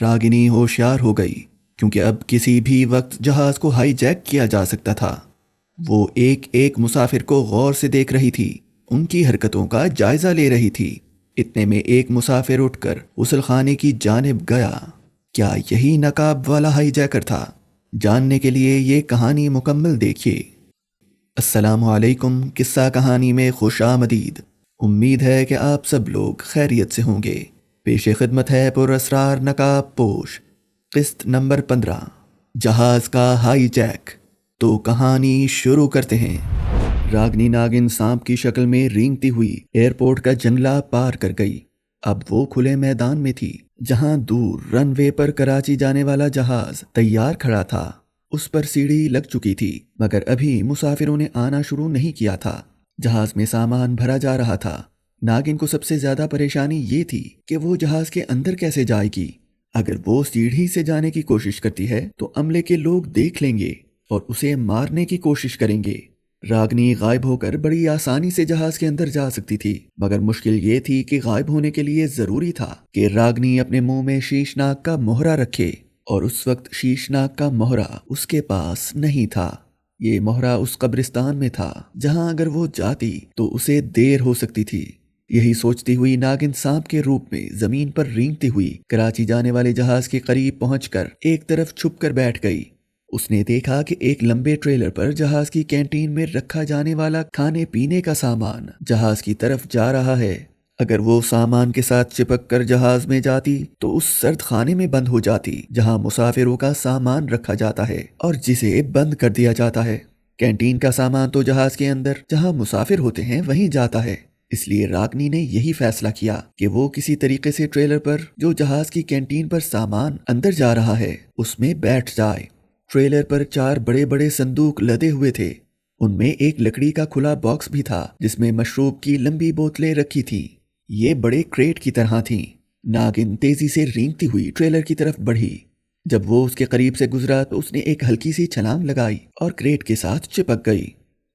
راگنی ہوشیار ہو گئی کیونکہ اب کسی بھی وقت جہاز کو ہائی جیک کیا جا سکتا تھا۔ وہ ایک ایک مسافر کو غور سے دیکھ رہی تھی، ان کی حرکتوں کا جائزہ لے رہی تھی۔ اتنے میں ایک مسافر اٹھ کر غسل خانے کی جانب گیا۔ کیا یہی نقاب والا ہائی جیکر تھا؟ جاننے کے لیے یہ کہانی مکمل دیکھیے۔ السلام علیکم، قصہ کہانی میں خوش آمدید۔ امید ہے کہ آپ سب لوگ خیریت سے ہوں گے۔ پیش خدمت ہے پر اسرار نقاب پوش، قسط نمبر 15، جہاز کا ہائی جیک۔ تو کہانی شروع کرتے ہیں۔ راگنی ناگن سانپ کی شکل میں رینگتی ہوئی ایئرپورٹ کا جنگلہ پار کر گئی۔ اب وہ کھلے میدان میں تھی جہاں دور رن وے پر کراچی جانے والا جہاز تیار کھڑا تھا۔ اس پر سیڑھی لگ چکی تھی مگر ابھی مسافروں نے آنا شروع نہیں کیا تھا۔ جہاز میں سامان بھرا جا رہا تھا۔ ناگن کو سب سے زیادہ پریشانی یہ تھی کہ وہ جہاز کے اندر کیسے جائے گی۔ اگر وہ سیڑھی سے جانے کی کوشش کرتی ہے تو عملے کے لوگ دیکھ لیں گے اور اسے مارنے کی کوشش کریں گے۔ راگنی غائب ہو کر بڑی آسانی سے جہاز کے اندر جا سکتی تھی مگر مشکل یہ تھی کہ غائب ہونے کے لیے ضروری تھا کہ راگنی اپنے منہ میں شیشناگ کا مہرہ رکھے، اور اس وقت شیشناگ کا مہرہ اس کے پاس نہیں تھا۔ یہ مہرہ اس قبرستان میں تھا جہاں اگر وہ جاتی تو اسے دیر ہو سکتی تھی۔ یہی سوچتی ہوئی ناگن سانپ کے روپ میں زمین پر رینگتی ہوئی کراچی جانے والے جہاز کے قریب پہنچ کر ایک طرف چھپ کر بیٹھ گئی۔ اس نے دیکھا کہ ایک لمبے ٹریلر پر جہاز کی کینٹین میں رکھا جانے والا کھانے پینے کا سامان جہاز کی طرف جا رہا ہے۔ اگر وہ سامان کے ساتھ چپک کر جہاز میں جاتی تو اس سرد خانے میں بند ہو جاتی جہاں مسافروں کا سامان رکھا جاتا ہے اور جسے بند کر دیا جاتا ہے۔ کینٹین کا سامان تو جہاز کے اندر جہاں مسافر ہوتے ہیں وہیں جاتا ہے۔ اس لیے راگنی نے یہی فیصلہ کیا کہ وہ کسی طریقے سے ٹریلر پر جو جہاز کی کینٹین پر سامان اندر جا رہا ہے اس میں بیٹھ جائے۔ ٹریلر پر 4 بڑے بڑے صندوق لدے ہوئے تھے۔ ان میں ایک لکڑی کا کھلا باکس بھی تھا جس میں مشروب کی لمبی بوتلیں رکھی تھیں۔ یہ بڑے کریٹ کی طرح تھیں۔ ناگن تیزی سے رینگتی ہوئی ٹریلر کی طرف بڑھی۔ جب وہ اس کے قریب سے گزرا تو اس نے ایک ہلکی سی چھلانگ لگائی اور کریٹ کے ساتھ چپک گئی۔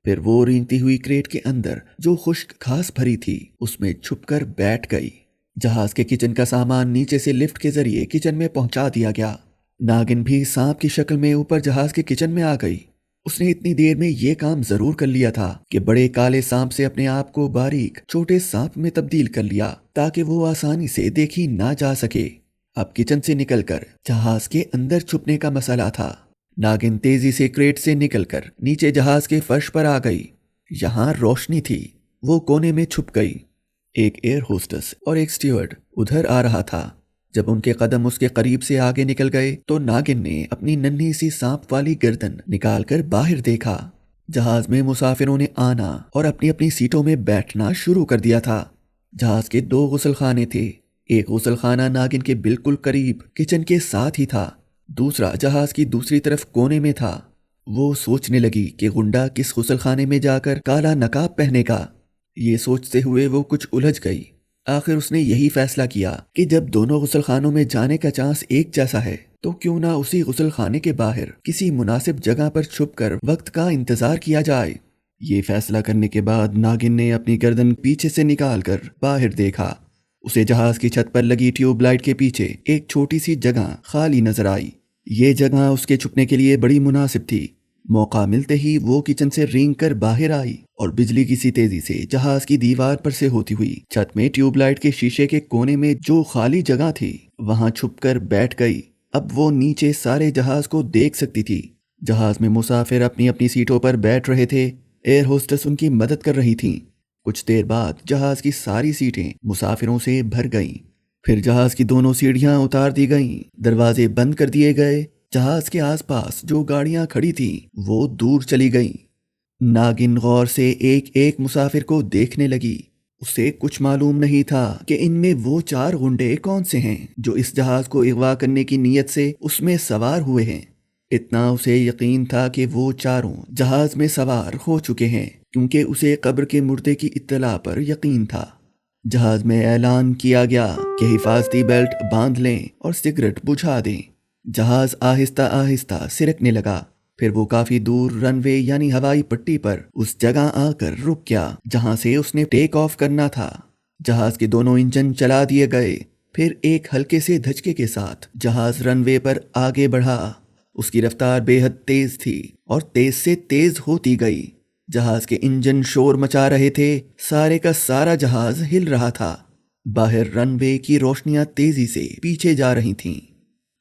پھر وہ رینگتی ہوئی کریٹ کے اندر جو خشک گھاس بھری تھی اس میں چھپ کر بیٹھ گئی۔ جہاز کے کچن کا سامان نیچے سے لفٹ کے ذریعے کچن میں پہنچا دیا گیا۔ ناگن بھی سانپ کی شکل میں اوپر جہاز کے کچن میں آ گئی۔ اس نے اتنی دیر میں یہ کام ضرور کر لیا تھا کہ بڑے کالے سانپ سے اپنے آپ کو باریک چھوٹے سانپ میں تبدیل کر لیا تاکہ وہ آسانی سے دیکھی نہ جا سکے۔ اب کچن سے نکل کر جہاز کے اندر چھپنے کا مسئلہ تھا۔ ناگن تیزی سے کریٹ سے نکل کر نیچے جہاز کے فرش پر آ گئی۔ یہاں روشنی تھی۔ وہ کونے میں چھپ گئی۔ ایک ایئر ہوسٹس اور ایک سٹیورڈ ادھر آ رہا تھا۔ جب ان کے قدم اس کے قریب سے آگے نکل گئے تو ناگن نے اپنی ننھی سی سانپ والی گردن نکال کر باہر دیکھا۔ جہاز میں مسافروں نے آنا اور اپنی اپنی سیٹوں میں بیٹھنا شروع کر دیا تھا۔ جہاز کے 2 غسل خانے تھے۔ ایک غسل خانہ ناگن کے بالکل قریب کچن کے ساتھ ہی تھا، دوسرا جہاز کی دوسری طرف کونے میں تھا۔ وہ سوچنے لگی کہ گنڈا کس غسل خانے میں جا کر کالا نقاب پہنے گا۔ یہ سوچتے ہوئے وہ کچھ الجھ گئی۔ آخر اس نے یہی فیصلہ کیا کہ جب دونوں غسل خانوں میں جانے کا چانس ایک جیسا ہے تو کیوں نہ اسی غسل خانے کے باہر کسی مناسب جگہ پر چھپ کر وقت کا انتظار کیا جائے۔ یہ فیصلہ کرنے کے بعد ناگن نے اپنی گردن پیچھے سے نکال کر باہر دیکھا۔ اسے جہاز کی چھت پر لگی ٹیوب لائٹ کے پیچھے ایک چھوٹی سی جگہ خالی نظر آئی۔ یہ جگہ اس کے چھپنے کے لیے بڑی مناسب تھی۔ موقع ملتے ہی وہ کچن سے رینگ کر باہر آئی اور بجلی کی سی تیزی سے جہاز کی دیوار پر سے ہوتی ہوئی چھت میں ٹیوب لائٹ کے شیشے کے کونے میں جو خالی جگہ تھی وہاں چھپ کر بیٹھ گئی۔ اب وہ نیچے سارے جہاز کو دیکھ سکتی تھی۔ جہاز میں مسافر اپنی اپنی سیٹوں پر بیٹھ رہے تھے۔ ایئر ہوسٹس ان کی مدد کر رہی تھیں۔ کچھ دیر بعد جہاز کی ساری سیٹیں مسافروں سے بھر گئیں۔ پھر جہاز کی دونوں سیڑھیاں اتار دی گئیں، دروازے بند کر دیے گئے۔ جہاز کے آس پاس جو گاڑیاں کھڑی تھیں وہ دور چلی گئیں۔ ناگن غور سے ایک ایک مسافر کو دیکھنے لگی۔ اسے کچھ معلوم نہیں تھا کہ ان میں وہ 4 غنڈے کون سے ہیں جو اس جہاز کو اغوا کرنے کی نیت سے اس میں سوار ہوئے ہیں۔ اتنا اسے یقین تھا کہ وہ چاروں جہاز میں سوار ہو چکے ہیں کیونکہ اسے قبر کے مردے کی اطلاع پر یقین تھا۔ جہاز میں اعلان کیا گیا کہ حفاظتی بیلٹ باندھ لیں اور سگریٹ بجھا دیں۔ جہاز آہستہ آہستہ سرکنے لگا۔ پھر وہ کافی دور رن وے یعنی ہوائی پٹی پر اس جگہ آ کر رک گیا جہاں سے اس نے ٹیک آف کرنا تھا۔ جہاز کے دونوں انجن چلا دیے گئے۔ پھر ایک ہلکے سے دھچکے کے ساتھ جہاز رن وے پر آگے بڑھا۔ اس کی رفتار بے حد تیز تھی اور تیز سے تیز ہوتی گئی۔ جہاز کے انجن شور مچا رہے تھے، سارے کا سارا جہاز ہل رہا تھا۔ باہر رن وے کی روشنیاں تیزی سے پیچھے جا رہی تھیں۔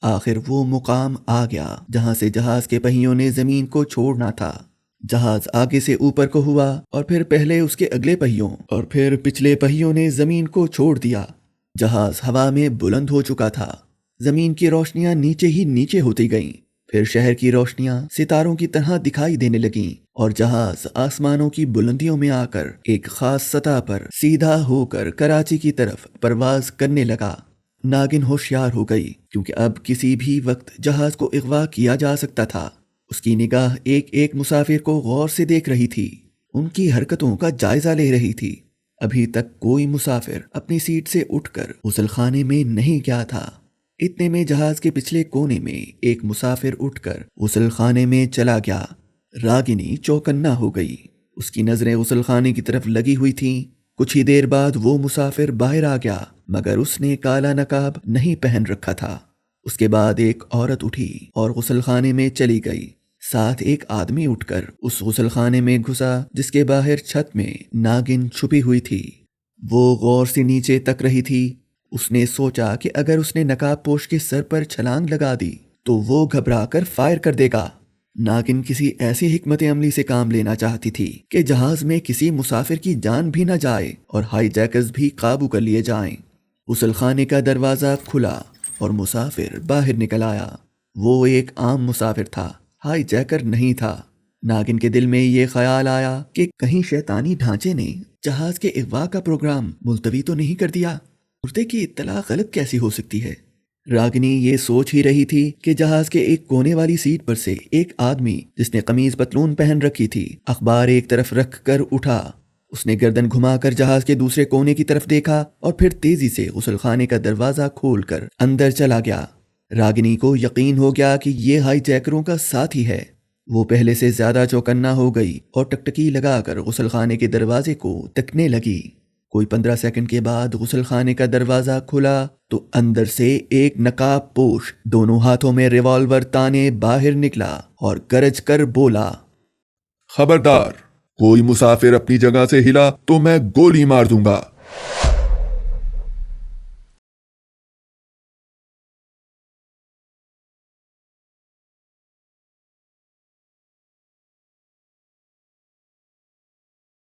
آخر وہ مقام آ گیا جہاں سے جہاز کے پہیوں نے زمین کو چھوڑنا تھا۔ جہاز آگے سے اوپر کو ہوا اور پھر پہلے اس کے اگلے پہیوں اور پھر پچھلے پہیوں نے زمین کو چھوڑ دیا۔ جہاز ہوا میں بلند ہو چکا تھا۔ زمین کی روشنیاں نیچے ہی نیچے ہوتی گئیں، پھر شہر کی روشنیاں ستاروں کی طرح دکھائی دینے لگیں اور جہاز آسمانوں کی بلندیوں میں آ کر ایک خاص سطح پر سیدھا ہو کر کراچی کی طرف پرواز کرنے لگا۔ ناگن ہوشیار ہو گئی کیونکہ اب کسی بھی وقت جہاز کو اغوا کیا جا سکتا تھا۔ اس کی نگاہ ایک ایک مسافر کو غور سے دیکھ رہی تھی، ان کی حرکتوں کا جائزہ لے رہی تھی۔ ابھی تک کوئی مسافر اپنی سیٹ سے اٹھ کر غسل خانے میں نہیں گیا تھا۔ اتنے میں جہاز کے پچھلے کونے میں ایک مسافر اٹھ کر غسل خانے میں چلا گیا۔ راگنی چوکنا ہو گئی، اس کی نظریں غسل خانے کی طرف لگی ہوئی تھیں۔ کچھ ہی دیر بعد وہ مسافر باہر آ گیا، مگر اس نے کالا نقاب نہیں پہن رکھا تھا۔ اس کے بعد ایک عورت اٹھی اور غسل خانے میں چلی گئی۔ ساتھ ایک آدمی اٹھ کر اس غسل خانے میں گھسا جس کے باہر چھت میں ناگن چھپی ہوئی تھی۔ وہ غور سے نیچے تک رہی تھی۔ اس نے سوچا کہ اگر اس نے نقاب پوش کے سر پر چھلانگ لگا دی تو وہ گھبرا کر فائر کر دے گا۔ ناگن کسی ایسی حکمت عملی سے کام لینا چاہتی تھی کہ جہاز میں کسی مسافر کی جان بھی نہ جائے اور ہائی جیکرز بھی قابو کر لیے جائیں۔ غسل خانے کا دروازہ کھلا اور مسافر باہر نکل آیا۔ وہ ایک عام مسافر تھا، ہائی جیکر نہیں تھا۔ ناگن کے دل میں یہ خیال آیا کہ کہیں شیطانی ڈھانچے نے جہاز کے اغوا کا پروگرام ملتوی تو نہیں کر دیا۔ مردے کی اطلاع غلط کیسی ہو سکتی ہے؟ راگنی یہ سوچ ہی رہی تھی کہ جہاز کے ایک کونے والی سیٹ پر سے ایک آدمی جس نے قمیض پتلون پہن رکھی تھی اخبار ایک طرف رکھ کر اٹھا۔ اس نے گردن گھما کر جہاز کے دوسرے کونے کی طرف دیکھا اور پھر تیزی سے غسل خانے کا دروازہ کھول کر اندر چلا گیا۔ راگنی کو یقین ہو گیا کہ یہ ہائی جیکروں کا ساتھی ہے۔ وہ پہلے سے زیادہ چوکنا ہو گئی اور ٹکٹکی لگا کر غسل خانے کے دروازے کو تکنے لگی۔ کوئی 15 سیکنڈ کے بعد غسل خانے کا دروازہ کھلا تو اندر سے ایک نقاب پوش دونوں ہاتھوں میں ریوالور تانے باہر نکلا اور گرج کر بولا، خبردار، کوئی مسافر اپنی جگہ سے ہلا تو میں گولی مار دوں گا۔